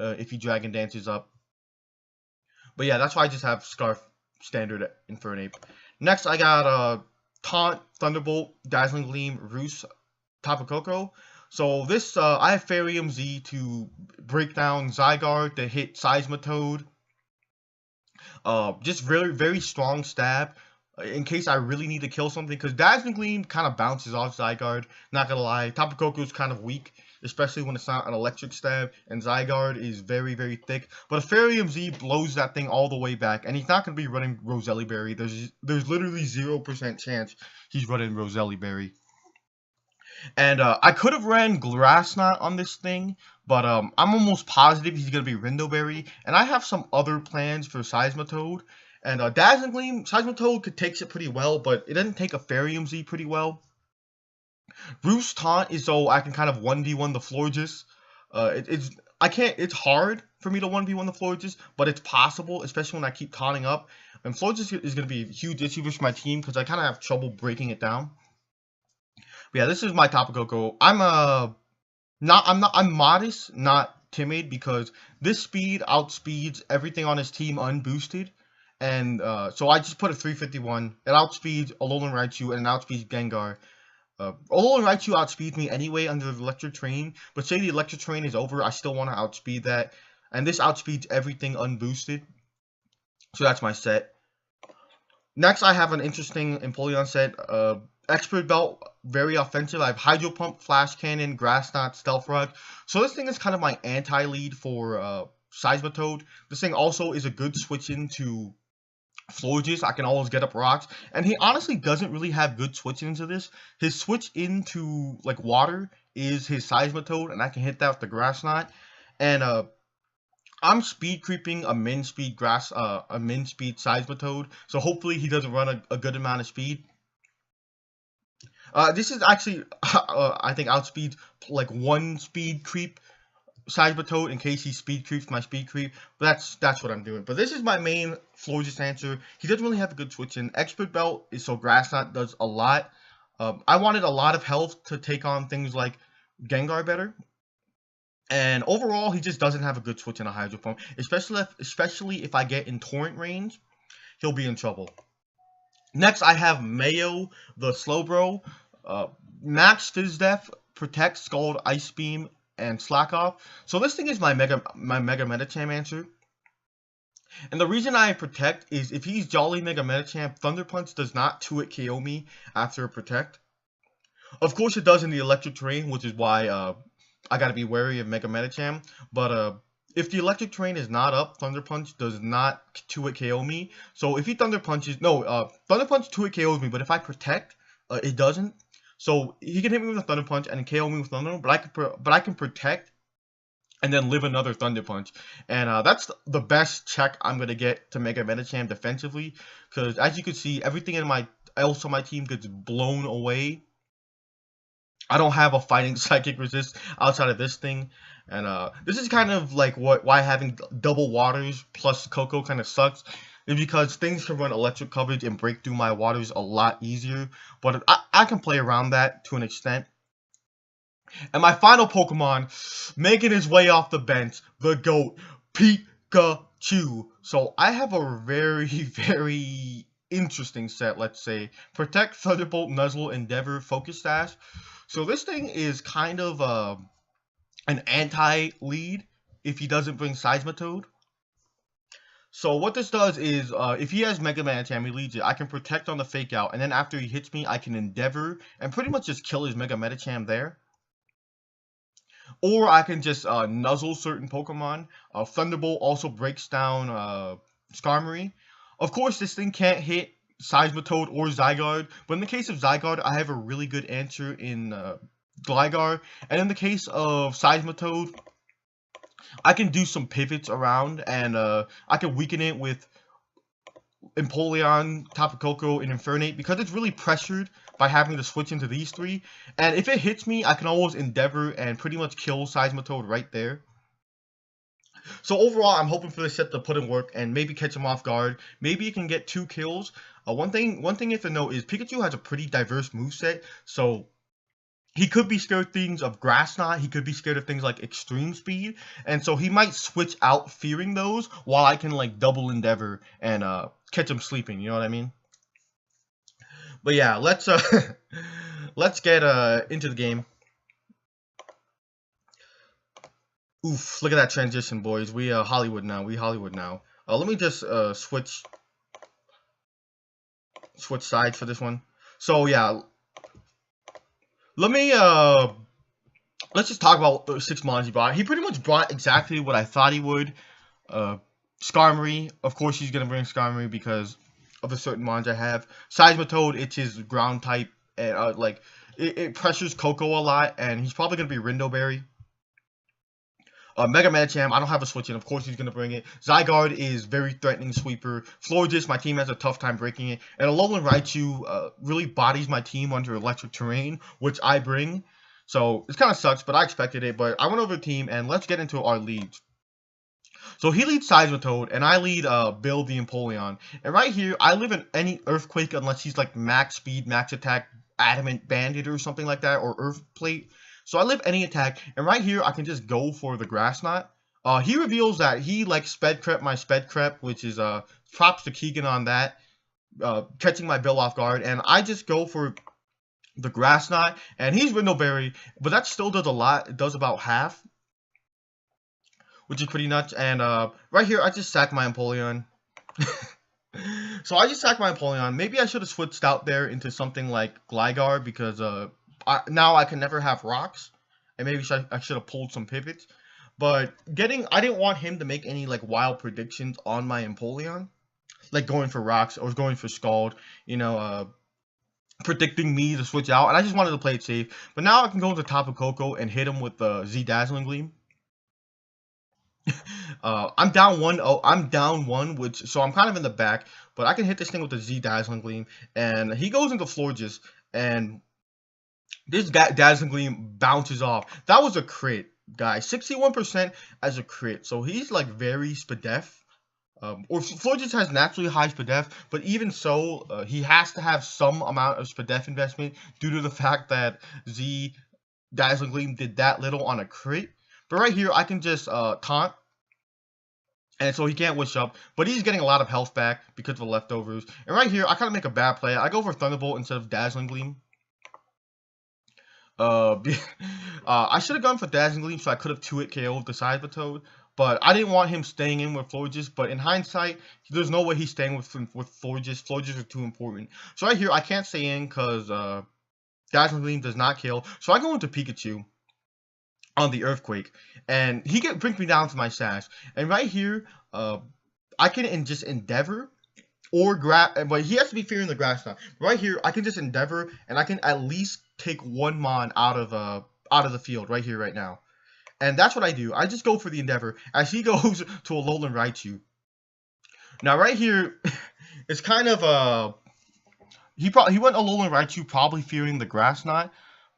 if he Dragon Dances up. But yeah, that's why I just have Scarf standard Infernape. Next, I got Taunt, Thunderbolt, Dazzling Gleam, Roost, Tapu Koko. So this, I have Fairyum Z to break down Zygarde to hit Seismitoad. Just very, very strong stab in case I really need to kill something, because Dazzling Gleam kind of bounces off Zygarde, not gonna lie. Tapu Koko is kind of weak, especially when it's not an electric stab, and Zygarde is very, very thick. But a Fairyum Z blows that thing all the way back, and he's not gonna be running Roselli Berry. There's literally 0% chance he's running Roselli Berry. And I could have ran Grass Knot on this thing, but I'm almost positive he's going to be Rindoberry. And I have some other plans for Seismitoad. And Dazzling Gleam, Seismitoad takes it pretty well, but it doesn't take a Fairyum Z pretty well. Roost Taunt is so I can kind of 1v1 the Florges. It's hard for me to 1v1 the Florges, but it's possible, especially when I keep taunting up. And Florges is going to be a huge issue for my team because I kind of have trouble breaking it down. But yeah, this is my Tapu Koko. I'm modest, not timid, because this speed outspeeds everything on his team unboosted. And so I just put a 351. It outspeeds Alolan Raichu and it outspeeds Gengar. Alolan Raichu outspeeds me anyway under the Electric Train, but say the Electric Train is over, I still want to outspeed that. And this outspeeds everything unboosted. So that's my set. Next, I have an interesting Empoleon set. Expert Belt, very offensive. I have Hydro Pump, Flash Cannon, Grass Knot, Stealth Rock. So this thing is kind of my anti-lead for Seismitoad. This thing also is a good switch into Florges. I can always get up rocks. And he honestly doesn't really have good switch into this. His switch into like water is his Seismitoad, and I can hit that with the Grass Knot. And I'm speed creeping a min speed Seismitoad. So hopefully he doesn't run a good amount of speed. This is actually, I think, outspeeds like 1 speed creep Seismitoad in case he speed creeps my speed creep. But that's what I'm doing. But this is my main Florges answer. He doesn't really have a good switch in. Expert Belt is so Grass Knot does a lot. I wanted a lot of health to take on things like Gengar better. And overall, he just doesn't have a good switch in a Hydro Pump. Especially if I get in Torrent range, he'll be in trouble. Next, I have Mayo, the Slowbro. Max Fizz Def, Protect, Scald, Ice Beam, and Slack Off. So this thing is my Mega Metacham answer. And the reason I Protect is if he's Jolly Mega Metacham, Thunder Punch does not 2-hit KO me after a Protect. Of course it does in the Electric Terrain, which is why I gotta be wary of Mega Metacham. But if the Electric Terrain is not up, Thunder Punch does not 2-hit KO me. So if he Thunder Punches, Thunder Punch 2-hit KOs me, but if I Protect, it doesn't. So he can hit me with a Thunder Punch and KO me with Thunder, but I can Protect and then live another Thunder Punch. And that's the best check I'm gonna get to Mega Metacham defensively, because as you can see, everything in else on my team gets blown away. I don't have a fighting psychic resist outside of this thing. And this is kind of like why having double waters plus Koko kind of sucks. Is because things can run electric coverage and break through my waters a lot easier. But I can play around that to an extent. And my final Pokemon, making his way off the bench, the GOAT, Pikachu. So I have a very, very interesting set, let's say. Protect, Thunderbolt, Nuzzle, Endeavor, Focus Sash. So this thing is kind of an anti-lead if he doesn't bring Seismitoad. So what this does is, if he has Mega Metacham, he leads it, I can Protect on the Fake Out, and then after he hits me, I can Endeavor, and pretty much just kill his Mega Metacham there. Or I can just Nuzzle certain Pokemon. Thunderbolt also breaks down Skarmory. Of course, this thing can't hit Seismitoad or Zygarde, but in the case of Zygarde, I have a really good answer in Gligar, and in the case of Seismitoad, I can do some pivots around, and I can weaken it with Empoleon, Tapu Koko, and Infernape, because it's really pressured by having to switch into these three. And if it hits me, I can always Endeavor and pretty much kill Seismitoad right there. So overall, I'm hoping for this set to put in work and maybe catch him off guard. Maybe it can get 2 kills. One thing you have to know is Pikachu has a pretty diverse moveset, so he could be scared of things of Grass Knot. He could be scared of things like Extreme Speed. And so he might switch out fearing those while I can like double Endeavor and catch him sleeping. You know what I mean? But yeah, let's let's get into the game. Oof, look at that transition, boys. We Hollywood now. We Hollywood now. Let me just switch sides for this one. So yeah, let me let's just talk about the 6 mons he brought. He pretty much brought exactly what I thought he would. Skarmory, of course he's gonna bring Skarmory because of the certain mons I have. Seismitoad, it's his ground type, and like it pressures Coco a lot, and he's probably gonna be Rindoberry. Mega Medicham, I don't have a switch in. Of course he's going to bring it. Zygarde is very threatening sweeper. Florges, my team has a tough time breaking it. And Alolan Raichu really bodies my team under electric terrain, which I bring. So it kind of sucks, but I expected it. But I went over the team, and let's get into our leads. So he leads Seismitoad, and I lead Bill the Empoleon. And right here, I live in any Earthquake unless he's like max speed, max attack, Adamant Bandit or something like that, or Earth Plate. So I live any attack, and right here I can just go for the Grass Knot. He reveals that he like Sped Crep my Sped Crep, which is props to Keegan on that, catching my Bill off guard, and I just go for the Grass Knot, and he's Rindoberry, but that still does a lot. It does about half, which is pretty nuts. And right here I just sack my Empoleon. So I just sacked my Empoleon. Maybe I should have switched out there into something like Gligar because now I can never have rocks, and maybe I should have pulled some pivots. But I didn't want him to make any like wild predictions on my Empoleon, like going for rocks or going for Scald, you know, predicting me to switch out. And I just wanted to play it safe. But now I can go into Tapu Koko and hit him with the Z Dazzling Gleam. I'm down 1. Oh, I'm down 1, so I'm kind of in the back. But I can hit this thing with the Z Dazzling Gleam, and he goes into Florges, and this Dazzling Gleam bounces off. That was a crit, guys. 61% as a crit. So he's like very Spadef. Or Florges has naturally high Spadef, but even so, he has to have some amount of Spadef investment due to the fact that Z Dazzling Gleam did that little on a crit. But right here, I can just taunt. And so he can't wish up, but he's getting a lot of health back because of the leftovers. And right here, I kind of make a bad play. I go for Thunderbolt instead of Dazzling Gleam. I should have gone for Dazzling Gleam so I could have 2-hit KO'd the Seismitoad, but I didn't want him staying in with Florges. But in hindsight, there's no way he's staying with Florges. Florges are too important. So right here, I can't stay in because Dazzling Gleam does not kill. So I go into Pikachu on the Earthquake, and he brings me down to my sash. And right here, I can just Endeavor or grab, but he has to be fearing the Grass Knot. Right here, I can just Endeavor, and I can at least take 1 mon out of the field right here, right now. And that's what I do. I just go for the Endeavor as he goes to Alolan Raichu. Now right here, it's kind of he went Alolan Raichu probably fearing the Grass Knot.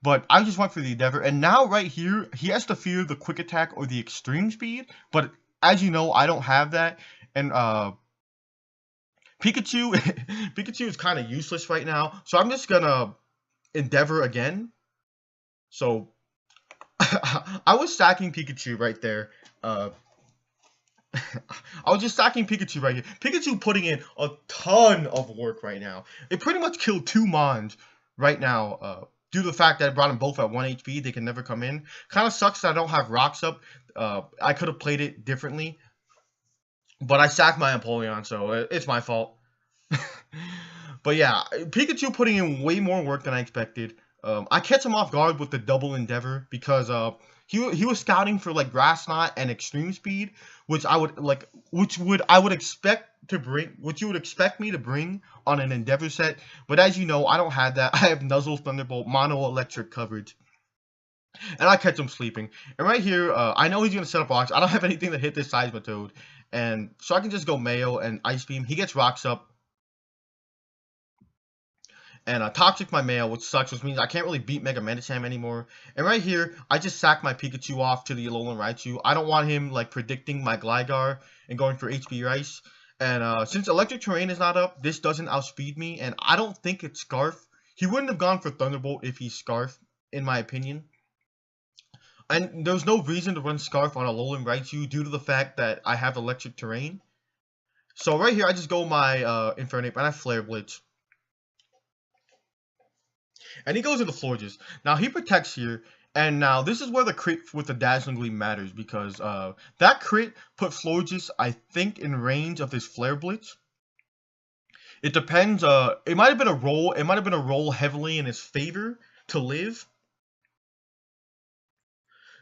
But I just went for the Endeavor, and now right here, he has to fear the Quick Attack or the Extreme Speed. But as you know, I don't have that, and Pikachu, Pikachu is kind of useless right now. So I'm just gonna Endeavor again. So I was stacking Pikachu right there. I was just stacking Pikachu right here. Pikachu putting in a ton of work right now. It pretty much killed 2 mons right now. Due to the fact that I brought them both at 1 HP, they can never come in. Kind of sucks that I don't have rocks up. I could have played it differently. But I sacked my Empoleon, so it's my fault. But yeah, Pikachu putting in way more work than I expected. I catch him off guard with the double Endeavor because he was scouting for like Grass Knot and Extreme Speed, which I would expect to bring, which you would expect me to bring on an Endeavor set. But as you know, I don't have that. I have Nuzzle, Thunderbolt, Mono Electric coverage, and I catch him sleeping. And right here, I know he's gonna set up rocks. I don't have anything to hit this Seismitoad, and so I can just go Mayo and Ice Beam. He gets rocks up. And Toxic my Mail, which sucks, which means I can't really beat Mega Medicham anymore. And right here, I just sack my Pikachu off to the Alolan Raichu. I don't want him like predicting my Gligar and going for HP Rice. And since Electric Terrain is not up, this doesn't outspeed me. And I don't think it's Scarf. He wouldn't have gone for Thunderbolt if he's Scarf. in my opinion. And there's no reason to run Scarf on a Alolan Raichu due to the fact that I have electric terrain. So right here, I just go my Infernape, and I Flare Blitz. And he goes into Florges. Now, he protects here, and now this is where the crit with the Dazzling Gleam matters, because that crit put Florges, I think, in range of his Flare Blitz. It depends, it might have been a roll heavily in his favor to live.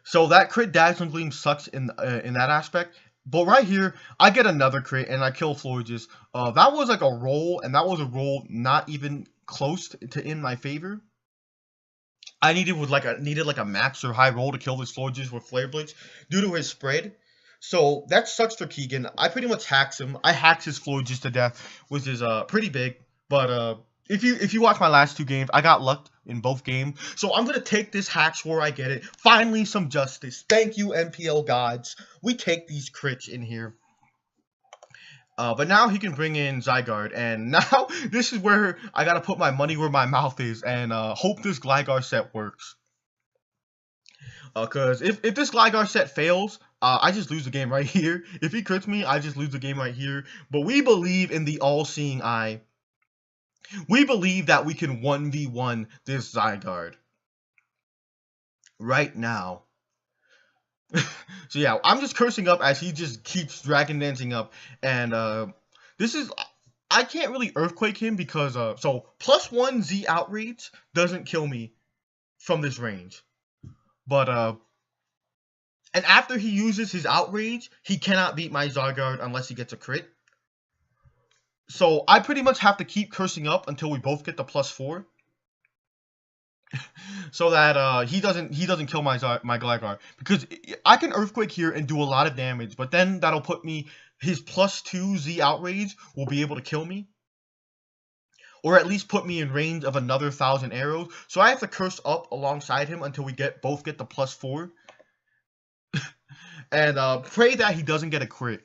So that crit Dazzling Gleam sucks in that aspect. But right here, I get another crit and I kill Florges. That was like a roll, and that was a roll not even close to in my favor. I needed like a max or high roll to kill this Florges with Flare Blitz due to his spread. So that sucks for Keegan. I pretty much hacks him. I hacked his Florges to death, which is pretty big. But if you watch my last 2 games, I got lucked in both games. So I'm gonna take this hacks where I get it. Finally, some justice. Thank you, NPL gods. We take these crits in here. But now he can bring in Zygarde, and now this is where I gotta put my money where my mouth is and hope this Gligar set works. Because if this Gligar set fails, I just lose the game right here. If he crits me, I just lose the game right here. But we believe in the all-seeing eye. We believe that we can 1v1 this Zygarde right now. So yeah, I'm just cursing up as he just keeps Dragon Dancing up. And this is... I can't really Earthquake him because... so, +1 Z Outrage doesn't kill me from this range. But, and after he uses his Outrage, he cannot beat my Zygarde unless he gets a crit. So, I pretty much have to keep cursing up until we both get the +4. So that, he doesn't kill my Gligar. Because I can Earthquake here and do a lot of damage, but then that'll put me... His +2 Z Outrage will be able to kill me. Or at least put me in range of another 1,000 arrows. So I have to curse up alongside him until we both get the +4. And pray that he doesn't get a crit.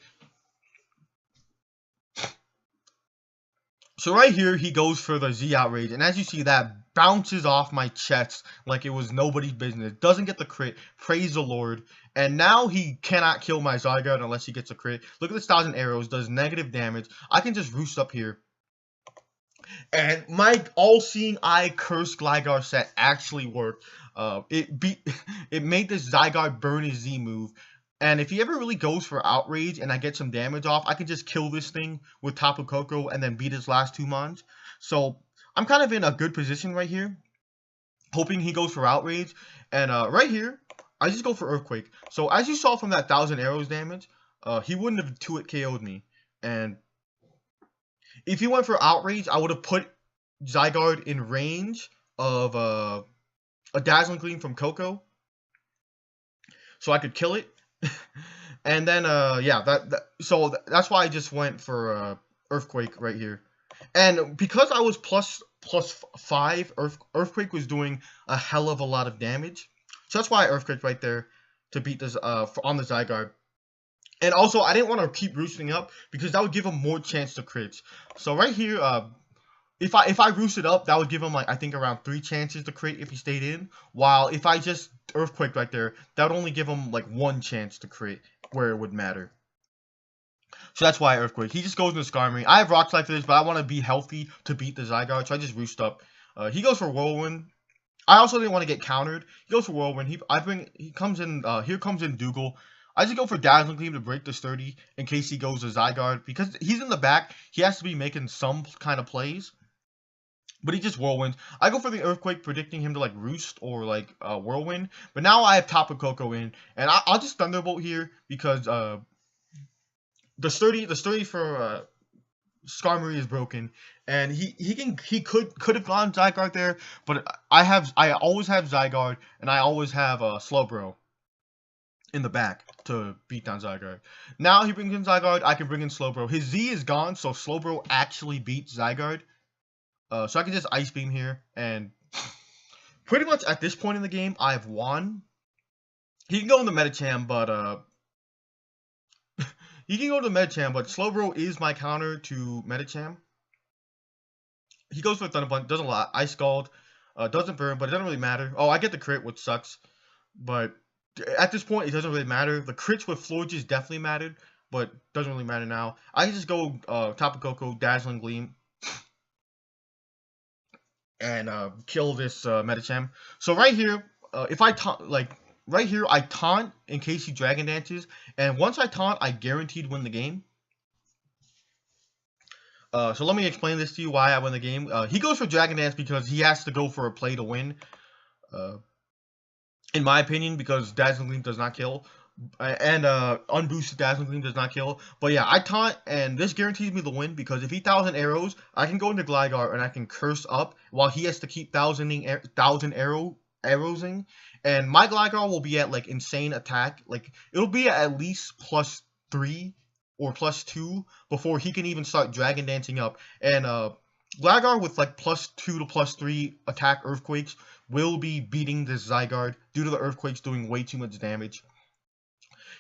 So right here, he goes for the Z Outrage. And as you see, that bounces off my chest like it was nobody's business. Doesn't get the crit. Praise the Lord. And now he cannot kill my Zygarde unless he gets a crit. Look at this 1,000 arrows. Does negative damage. I can just roost up here. And my all-seeing eye curse Gligar set actually worked. It made this Zygarde burn his Z move. And if he ever really goes for Outrage and I get some damage off, I can just kill this thing with Tapu Koko and then beat his last 2 mons. So I'm kind of in a good position right here, hoping he goes for Outrage. And right here, I just go for Earthquake. So as you saw from that 1,000 arrows damage, he wouldn't have 2-hit KO'd me. And if he went for Outrage, I would have put Zygarde in range of a Dazzling Gleam from Koko, so I could kill it. And then yeah, so that's why I just went for Earthquake right here. And because I was +5, Earthquake was doing a hell of a lot of damage. So that's why I Earthquake right there to beat this on the Zygarde. And also, I didn't want to keep roosting up because that would give him more chance to crits. So right here, if I roosted up, that would give him like I think around 3 chances to crit if he stayed in. While if I just Earthquake right there, that would only give him like 1 chance to crit where it would matter. So that's why I Earthquake. He just goes into Skarmory. I have Rock Slide for this, but I want to be healthy to beat the Zygarde, so I just roost up. He goes for Whirlwind. I also didn't want to get countered. He goes for Whirlwind. He comes in. Here comes in Dougal. I just go for Dazzling Gleam to break the sturdy in case he goes to Zygarde. Because he's in the back, he has to be making some kind of plays. But he just Whirlwinds. I go for the Earthquake, predicting him to like Roost or like Whirlwind. But now I have Tapu Koko in. And I'll just Thunderbolt here because the sturdy for Skarmory is broken. And he could have gone Zygarde there. But I always have Zygarde and I always have Slowbro in the back to beat down Zygarde. Now he brings in Zygarde, I can bring in Slowbro. His Z is gone, so Slowbro actually beats Zygarde. So I can just Ice Beam here, and pretty much at this point in the game, I've won. He can go into Medicham, but Slowbro is my counter to Medicham. He goes for Thunderbolt, does a lot. Ice Scald. Doesn't burn, but it doesn't really matter. Oh, I get the crit, which sucks. But at this point, it doesn't really matter. The crits with Florges definitely mattered, but doesn't really matter now. I can just go Tapu Koko, Dazzling Gleam, and kill this Medicham. So right here, if I taunt, like right here, I taunt in case he Dragon Dances, and once I taunt, I guaranteed win the game. So let me explain this to you why I win the game. He goes for Dragon Dance because he has to go for a play to win. In my opinion, because Dazzling Gleam does not kill. And unboosted Dazzling Gleam does not kill. But yeah, I taunt, and this guarantees me the win, because if he 1,000 arrows, I can go into Gligar and I can curse up while he has to keep 1,000 arrowsing. And my Gligar will be at like insane attack. Like it'll be at least +3 or +2 before he can even start Dragon Dancing up. And Gligar with like +2 to +3 attack Earthquakes will be beating this Zygarde due to the Earthquakes doing way too much damage.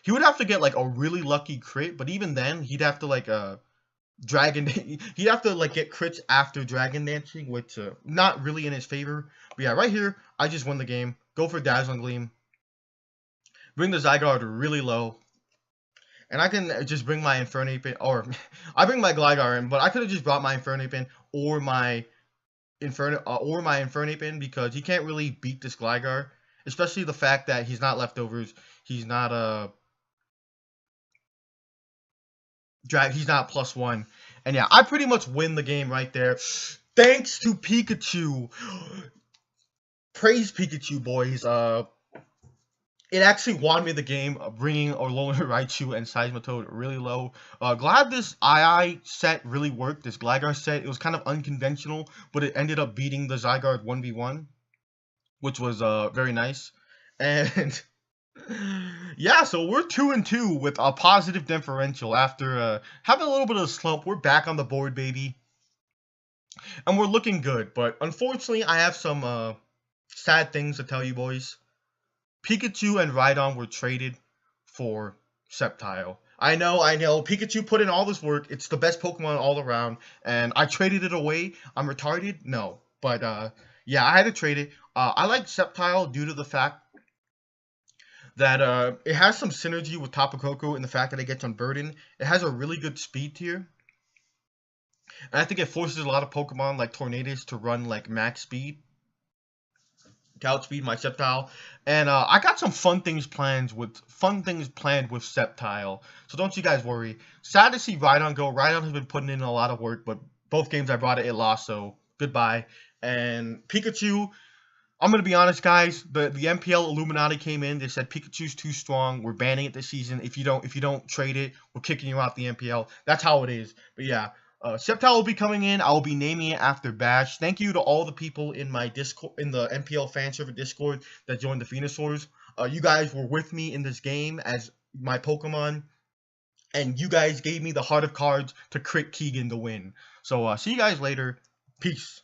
He would have to get like a really lucky crit, but even then he'd have to like he'd have to like get crits after Dragon Dancing, which not really in his favor. But yeah, right here I just win the game. Go for Dazzling Gleam. Bring the Zygarde really low. And I can just bring my Infernape in, or I bring my Gligar in, but I could have just brought my Infernape in or my Infernape in, because he can't really beat this Gligar, especially the fact that he's not leftovers. He's not he's not +1. And yeah, I pretty much win the game right there. Thanks to Pikachu. Praise Pikachu, boys. It actually won me the game, bringing Alolan Raichu and Seismitoad really low. Glad this II set really worked, this Gligar set. It was kind of unconventional, but it ended up beating the Zygarde 1v1, which was very nice. And yeah, so we're 2-2 with a positive differential after having a little bit of a slump. We're back on the board, baby. And we're looking good, but unfortunately, I have some sad things to tell you, boys. Pikachu and Rhydon were traded for Sceptile. I know. Pikachu put in all this work. It's the best Pokemon all around, and I traded it away. I'm retarded? No. But, yeah, I had to trade it. I like Sceptile due to the fact that it has some synergy with Tapu Koko in the fact that it gets Unburdened. It has a really good speed tier. And I think it forces a lot of Pokemon like Tornadus to run like max speed. To outspeed my Sceptile. And I got some fun things planned with Sceptile. So don't you guys worry. Sad to see Rhydon go. Rhydon has been putting in a lot of work, but both games I brought it lost, so goodbye. And Pikachu, I'm gonna be honest, guys. The NPL Illuminati came in. They said Pikachu's too strong. We're banning it this season. If you don't trade it, we're kicking you out the NPL. That's how it is. But yeah. Sceptile will be coming in. I will be naming it after Bash. Thank you to all the people in my Discord, in the NPL fan server Discord, that joined the Venusaurs. You guys were with me in this game as my Pokemon, and you guys gave me the Heart of Cards to crit Keegan to win. So see you guys later. Peace.